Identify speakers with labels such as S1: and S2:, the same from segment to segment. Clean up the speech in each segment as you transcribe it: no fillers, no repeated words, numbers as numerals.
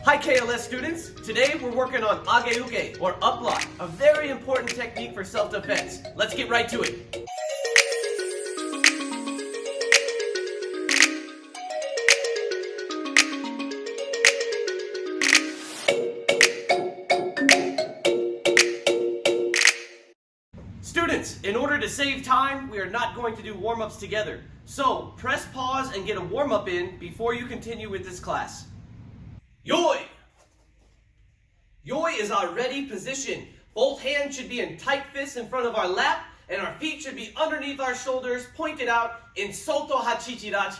S1: Hi KLS students! Today we're working on age-uke, or up block, a very important technique for self-defense. Let's get right to it. Students, in order to save time, we are not going to do warm-ups together. So, press pause and get a warm-up in before you continue with this class. Yoi! Yoi is our ready position. Both hands should be in tight fists in front of our lap, and our feet should be underneath our shoulders, pointed out in Soto Hachichirachi.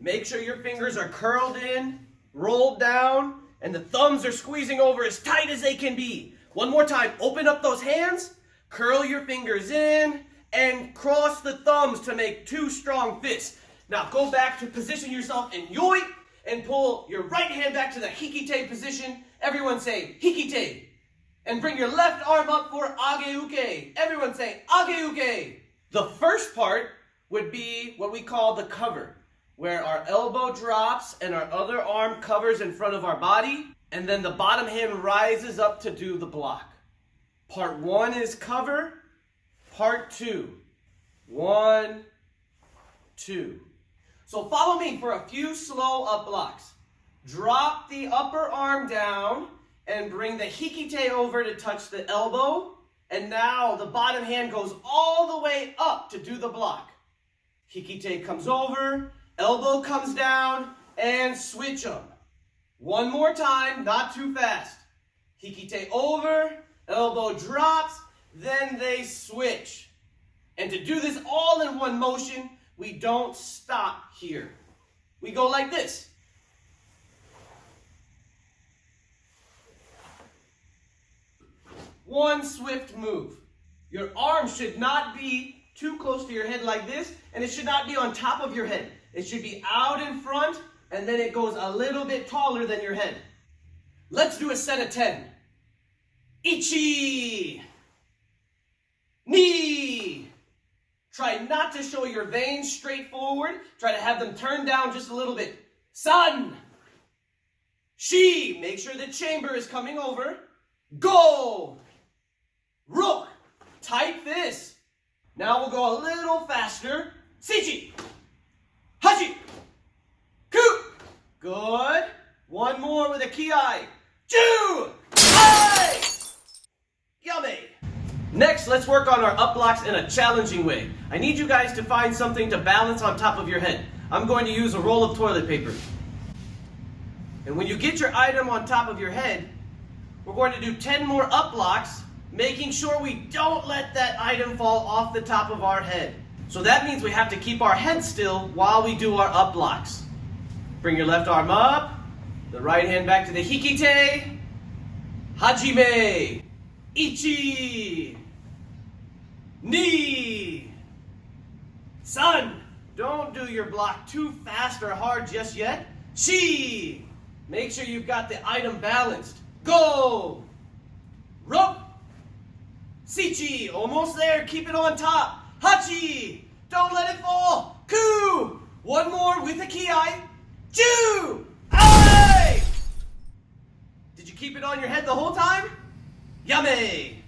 S1: Make sure your fingers are curled in, rolled down, and the thumbs are squeezing over as tight as they can be. One more time, open up those hands, curl your fingers in, and cross the thumbs to make two strong fists. Now go back to position yourself in Yoi, and pull your right hand back to the Hikite position. Everyone say Hikite. And bring your left arm up for age-uke. Everyone say age-uke. The first part would be what we call the cover, where our elbow drops and our other arm covers in front of our body, and then the bottom hand rises up to do the block. Part 1 is cover. Part 2. 1, 2. So follow me for a few slow up blocks. Drop the upper arm down and bring the hikite over to touch the elbow. And now the bottom hand goes all the way up to do the block. Hikite comes over, elbow comes down, and switch them. One more time, not too fast. Hikite over, elbow drops, then they switch. And to do this all in one motion, we don't stop here. We go like this. One swift move. Your arm should not be too close to your head like this, and it should not be on top of your head. It should be out in front, and then it goes a little bit taller than your head. Let's do a set of 10. Ichi. Ni. Try not to show your veins straight forward. Try to have them turn down just a little bit. San. Shi. Make sure the chamber is coming over. Go. Rok. Tight fist. Now we'll go a little faster. Sichi. Hachi. Ku. Good. One more with a kiai. Ju. Ai. Yummy. Next, let's work on our up blocks in a challenging way. I need you guys to find something to balance on top of your head. I'm going to use a roll of toilet paper. And when you get your item on top of your head, we're going to do 10 more up blocks, making sure we don't let that item fall off the top of our head. So that means we have to keep our head still while we do our up blocks. Bring your left arm up, the right hand back to the hikite, hajime, ichi, ni, san. Don't do your block too fast or hard just yet. Shi. Make sure you've got the item balanced. Go. Rok. Sichi. Almost there. Keep it on top. Hachi. Don't let it fall. Ku. One more with a kiai. Ju. Ai. Did you keep it on your head the whole time? Yummy.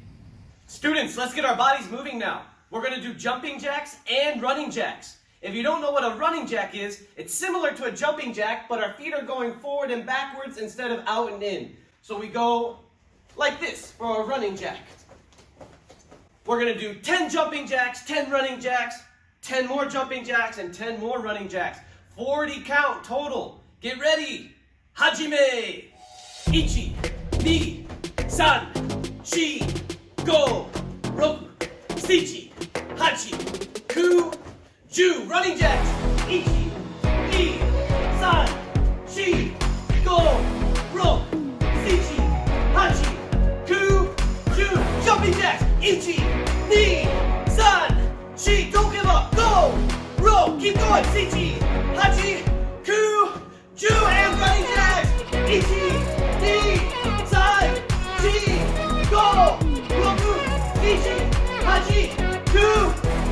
S1: Students, let's get our bodies moving now. We're going to do jumping jacks and running jacks. If you don't know what a running jack is, it's similar to a jumping jack, but our feet are going forward and backwards instead of out and in. So we go like this for a running jack. We're going to do 10 jumping jacks, 10 running jacks, 10 more jumping jacks, and 10 more running jacks. 40 count total. Get ready. Hajime. Ichi. Ni. San. Shi. Go. Rok. Sichi. Hachi. Ku. Ju. Running jacks. Ichi. Ni. San. Shi. Go. Rok. Sichi. Hachi. Ku. Ju. Jumping jacks. Ichi. Ni. San. Shi. Don't give up. Go. Rok. Keep going. Sichi. Hachi. Ku. Ju. And running jacks. Ichi. Ni. San. Shi. Go. Roku. Sichi. Hachi. Ku.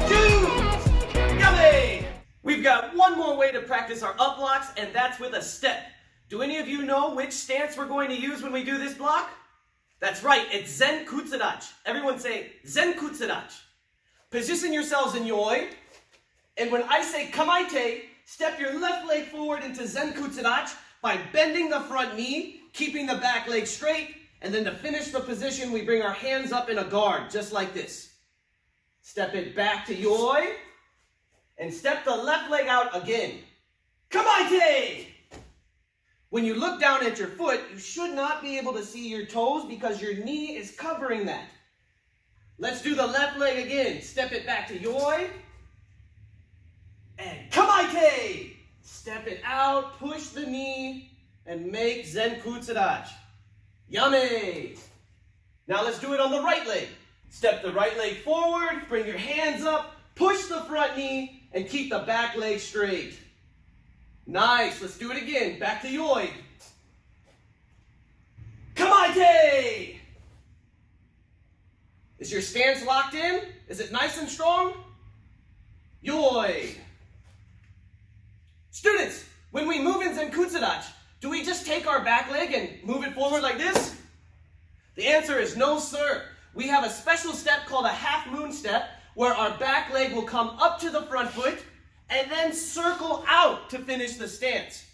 S1: Ju. Yummy. We've got one more way to practice our up blocks, and that's with a step. Do any of you know which stance we're going to use when we do this block? That's right, it's Zen Kutsudachi. Everyone say Zen Kutsudachi. Position yourselves in Yoi, and when I say Kamaite, step your left leg forward into Zen Kutsudachi by bending the front knee, keeping the back leg straight, and then to finish the position, we bring our hands up in a guard, just like this. Step it back to Yoi, and step the left leg out again. Kamaite! When you look down at your foot, you should not be able to see your toes because your knee is covering that. Let's do the left leg again. Step it back to Yoi. And Kamaite! Step it out, push the knee, and make Zen Kutsudachi. Yame! Now let's do it on the right leg. Step the right leg forward, bring your hands up, push the front knee, and keep the back leg straight. Nice, let's do it again. Back to Yoi. Kamaite! Is your stance locked in? Is it nice and strong? Yoi. Students, when we move in Zen Kutsudachi, do we just take our back leg and move it forward like this? The answer is no, sir. We have a special step called a half moon step where our back leg will come up to the front foot and then circle out to finish the stance.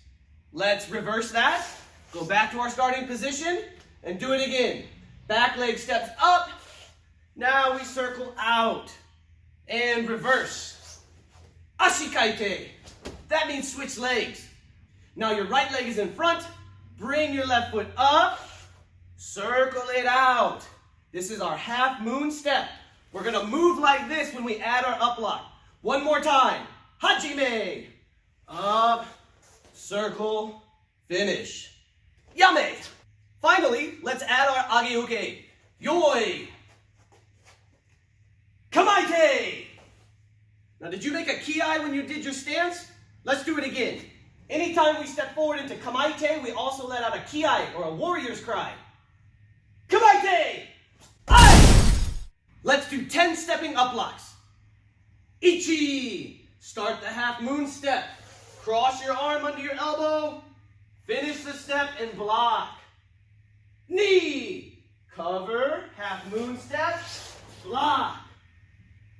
S1: Let's reverse that. Go back to our starting position and do it again. Back leg steps up. Now we circle out and reverse. Ashikaite. That means switch legs. Now your right leg is in front. Bring your left foot up. Circle it out. This is our half moon step. We're going to move like this when we add our up block. One more time. Hajime. Up, circle, finish. Yame. Finally, let's add our ageuke. Yoi. Kamaite. Now, did you make a ki-ai when you did your stance? Let's do it again. Anytime we step forward into Kamaite, we also let out a ki-ai, or a warrior's cry. Kamaite! Ai! Let's do 10 stepping up blocks. Ichi! Start the half moon step. Cross your arm under your elbow. Finish the step and block. Knee! Cover, half moon step, block.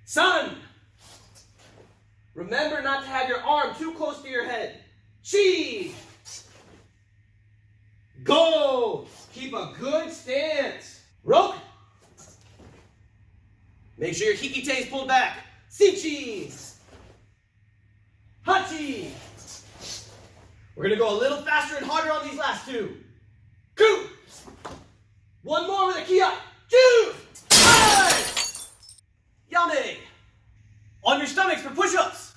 S1: Sun! Remember not to have your arm too close to your head. Chi! Go! Keep a good stance. Roke! Make sure your hikite is pulled back. Sichi! Hachi! We're going to go a little faster and harder on these last two. Ku! One more with a ki-ai. Ju! Hai! Yame! On your stomachs for push-ups.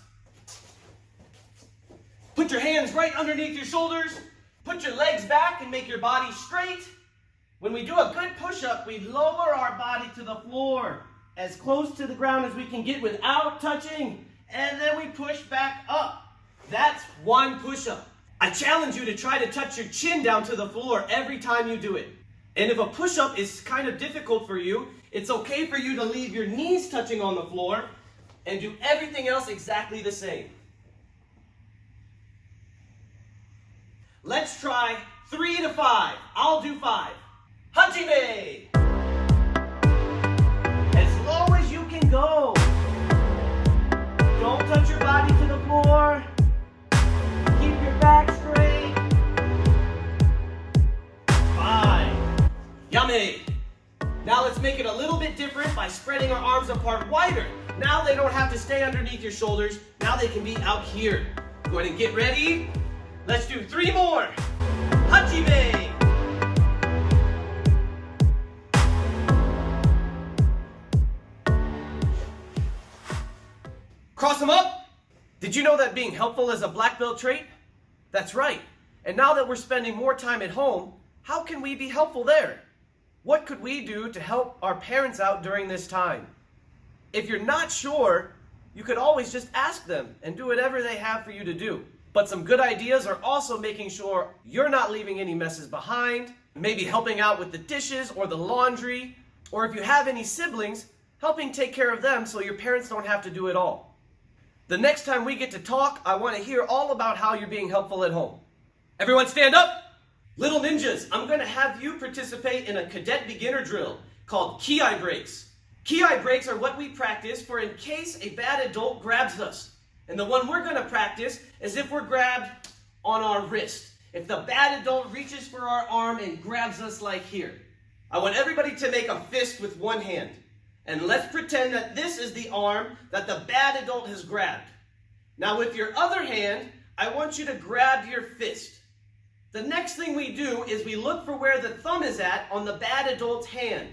S1: Put your hands right underneath your shoulders. Put your legs back and make your body straight. When we do a good push-up, we lower our body to the floor as close to the ground as we can get without touching. And then we push back up. That's one push-up. I challenge you to try to touch your chin down to the floor every time you do it. And if a push-up is kind of difficult for you, it's okay for you to leave your knees touching on the floor and do everything else exactly the same. Let's try 3 to 5. I'll do 5. Hajime! As low as you can go. Don't touch your body to the floor. Keep your back straight. 5. Yame! Now let's make it a little bit different by spreading our arms apart wider. Now they don't have to stay underneath your shoulders. Now they can be out here. Go ahead and get ready. Let's do 3 more. Hajime! Cross them up. Did you know that being helpful is a black belt trait? That's right. And now that we're spending more time at home, how can we be helpful there? What could we do to help our parents out during this time? If you're not sure, you could always just ask them and do whatever they have for you to do. But some good ideas are also making sure you're not leaving any messes behind, maybe helping out with the dishes or the laundry, or if you have any siblings, helping take care of them so your parents don't have to do it all. The next time we get to talk, I want to hear all about how you're being helpful at home. Everyone stand up. Little ninjas, I'm going to have you participate in a cadet beginner drill called ki breaks. Ki breaks are what we practice for in case a bad adult grabs us. And the one we're going to practice is if we're grabbed on our wrist. If the bad adult reaches for our arm and grabs us like here. I want everybody to make a fist with one hand. And let's pretend that this is the arm that the bad adult has grabbed. Now with your other hand, I want you to grab your fist. The next thing we do is we look for where the thumb is at on the bad adult's hand.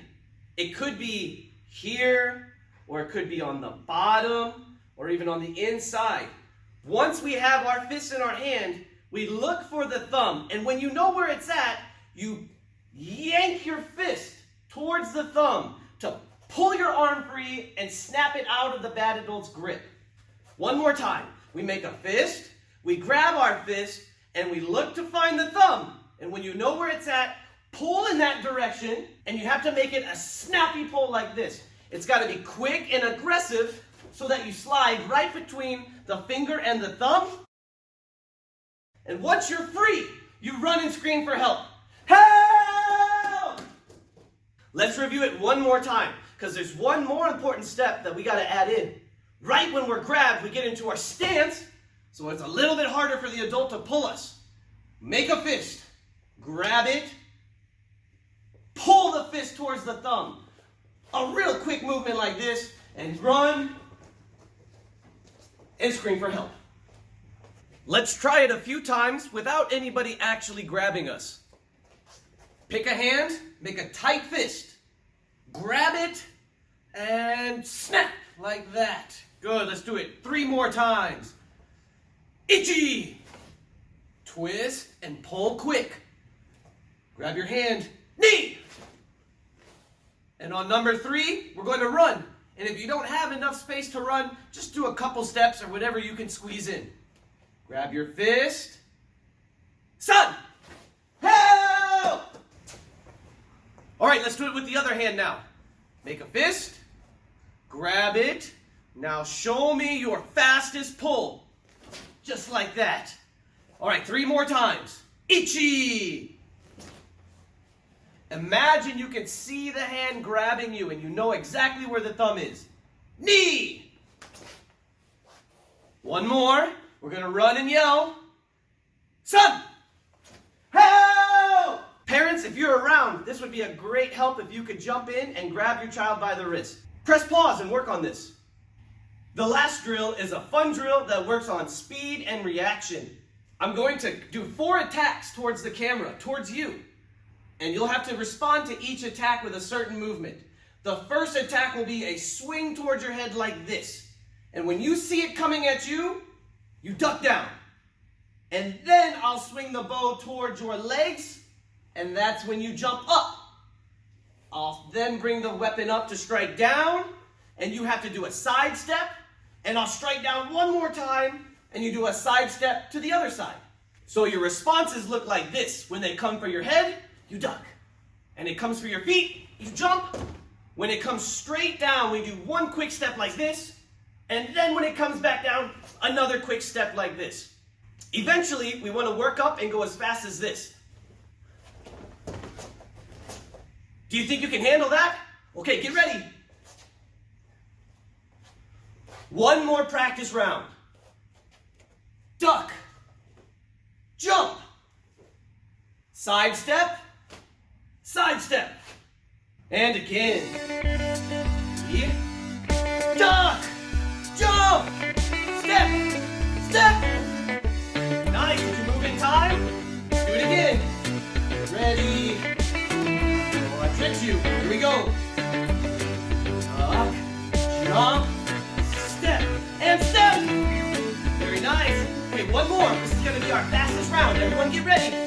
S1: It could be here, or it could be on the bottom, or even on the inside. Once we have our fist in our hand, we look for the thumb, and when you know where it's at, you yank your fist towards the thumb to pull your arm free and snap it out of the bad adult's grip. One more time. We make a fist, we grab our fist, and we look to find the thumb. And when you know where it's at, pull in that direction, and you have to make it a snappy pull like this. It's got to be quick and aggressive so that you slide right between the finger and the thumb. And once you're free, you run and scream for help. Help! Let's review it one more time, because there's one more important step that we got to add in. Right when we're grabbed, we get into our stance, so it's a little bit harder for the adult to pull us. Make a fist, grab it, pull the fist towards the thumb. A real quick movement like this, and run and scream for help. Let's try it a few times without anybody actually grabbing us. Pick a hand, make a tight fist, grab it, and snap like that. Good, let's do it 3 more times. Itchy! Twist and pull quick. Grab your hand, knee! And on number 3, we're going to run. And if you don't have enough space to run, just do a couple steps or whatever you can squeeze in. Grab your fist. Son! Help! All right, let's do it with the other hand now. Make a fist. Grab it. Now show me your fastest pull. Just like that. All right, 3 more times. Itchy! Imagine you can see the hand grabbing you and you know exactly where the thumb is. Knee! 1 more. We're going to run and yell. Son! Help! Parents, if you're around, this would be a great help if you could jump in and grab your child by the wrist. Press pause and work on this. The last drill is a fun drill that works on speed and reaction. I'm going to do 4 attacks towards the camera, towards you. And you'll have to respond to each attack with a certain movement. The first attack will be a swing towards your head like this. And when you see it coming at you, you duck down. And then I'll swing the bow towards your legs, and that's when you jump up. I'll then bring the weapon up to strike down, and you have to do a side step, and I'll strike down 1 more time, and you do a side step to the other side. So your responses look like this. When they come for your head, you duck. And it comes for your feet, you jump. When it comes straight down, we do 1 quick step like this, and then when it comes back down, another quick step like this. Eventually, we want to work up and go as fast as this. Do you think you can handle that? Okay, get ready. 1 more practice round. Duck. Jump. Side step. Side step. And again. Yeah. Duck. Jump. Step. Step. Nice. Did you move in time? Let's do it again. Ready. Oh, I tricked you. Here we go. Duck. Jump. Step. And step. Very nice. Okay, 1 more. This is going to be our fastest round. Everyone get ready.